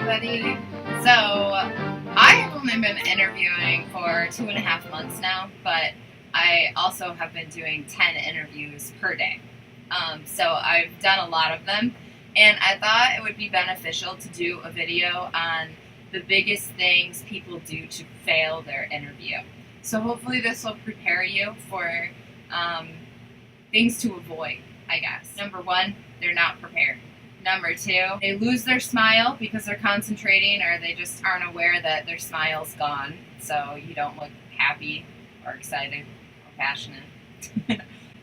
everybody. So, I have only been interviewing for 2.5 months now, but I also have been doing 10 interviews per day. So I've done a lot of them, and I thought it would be beneficial to do a video on the biggest things people do to fail their interview. So hopefully this will prepare you for things to avoid, I guess. Number one, they're not prepared. Number two, they lose their smile because they're concentrating, or they just aren't aware that their smile's gone, so you don't look happy or excited or passionate.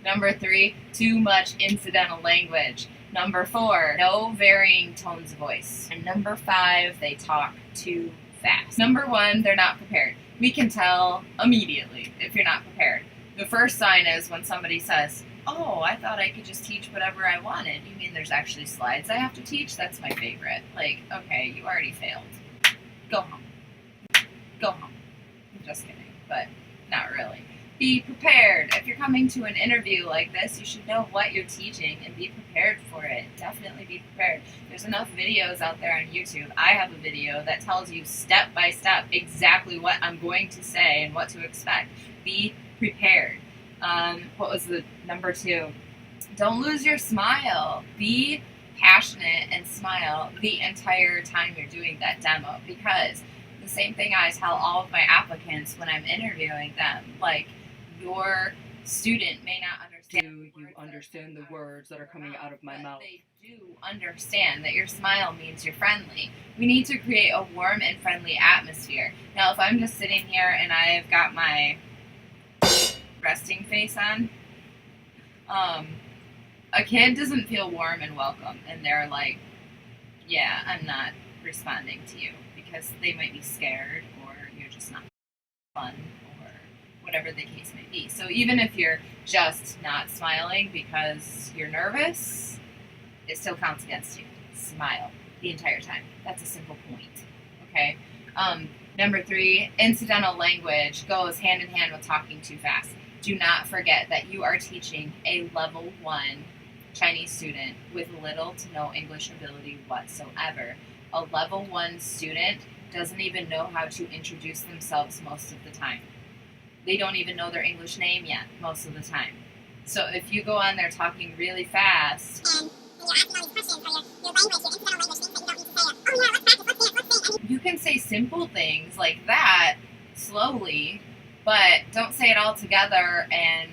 Number three, too much incidental language. Number four, no varying tones of voice. And number five, they talk too fast. Number one, they're not prepared. We can tell immediately if you're not prepared. The first sign is when somebody says, "Oh, I thought I could just teach whatever I wanted. You mean there's actually slides I have to teach?" That's my favorite. Like, okay, you already failed. Go home. Go home. I'm just kidding, but not really. Be prepared. If you're coming to an interview like this, you should know what you're teaching and be prepared for it. Definitely be prepared. There's enough videos out there on YouTube. I have a video that tells you step by step exactly what I'm going to say and what to expect. Be prepared. What was the number two? Don't lose your smile. Be passionate and smile the entire time you're doing that demo, because the same thing I tell all of my applicants when I'm interviewing them, like, your student may not understand. Do you understand the words that are coming out of my mouth? They do understand that your smile means you're friendly. We need to create a warm and friendly atmosphere. Now, if I'm just sitting here and I've got my resting face on, a kid doesn't feel warm and welcome, and they're like, yeah, I'm not responding to you, because they might be scared, or you're just not fun, or whatever the case may be. So even if you're just not smiling because you're nervous, it still counts against you. Smile the entire time. That's a simple point, okay? Number three, incidental language goes hand in hand with talking too fast. Do not forget that you are teaching a level 1 Chinese student with little to no English ability whatsoever. A level 1 student doesn't even know how to introduce themselves most of the time. They don't even know their English name yet most of the time. So if you go on there talking really fast, and you're asking all these questions, or your language, your incidental language, things that you don't need to say, oh yeah, let's practice, let's say. You can say simple things like that slowly, but don't say it all together and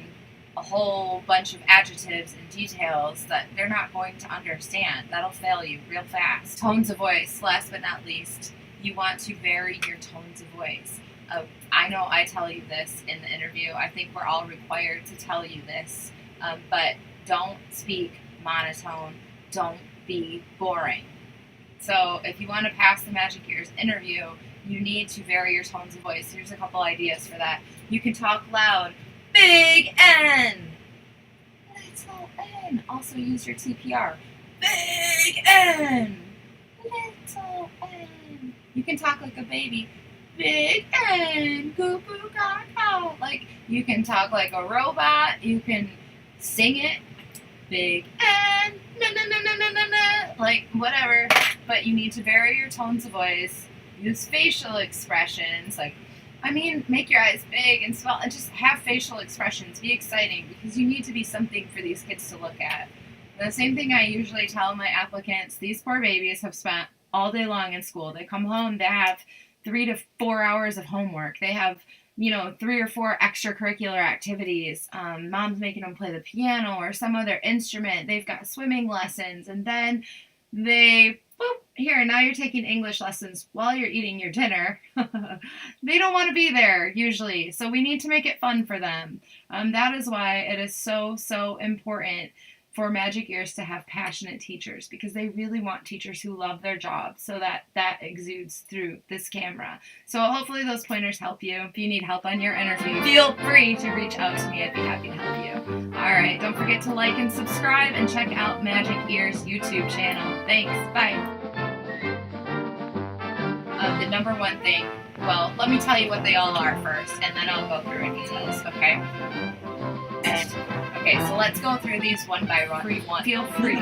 a whole bunch of adjectives and details that they're not going to understand. That'll fail you real fast. Tones of voice, last but not least. You want to vary your tones of voice. I know I tell you this in the interview. I think we're all required to tell you this. But don't speak monotone. Don't be boring. So if you want to pass the Magic Ears interview, you need to vary your tones of voice. Here's a couple ideas for that. You can talk loud. Big N. Little N. Also use your TPR. Big N. Little N. You can talk like a baby. Big N. Goo goo gaga. Like, you can talk like a robot. You can sing it. Big N. Na na na na na na na. Like, whatever. But you need to vary your tones of voice. Use facial expressions, like, make your eyes big and small, and just have facial expressions. Be exciting, because you need to be something for these kids to look at. And the same thing I usually tell my applicants, these poor babies have spent all day long in school. They come home, they have 3 to 4 hours of homework. They have, 3 or 4 extracurricular activities. Mom's making them play the piano or some other instrument. They've got swimming lessons, and then they... Here, now you're taking English lessons while you're eating your dinner. They don't want to be there, usually, so we need to make it fun for them. That is why it is so, so important for Magic Ears to have passionate teachers, because they really want teachers who love their job, so that exudes through this camera. So hopefully those pointers help you. If you need help on your interview, feel free to reach out to me. I'd be happy to help you. Alright, don't forget to like and subscribe, and check out Magic Ears' YouTube channel. Thanks, bye. The number one thing, well, let me tell you what they all are first, and then I'll go through in details, okay? Okay, so let's go through these one by one. Feel free.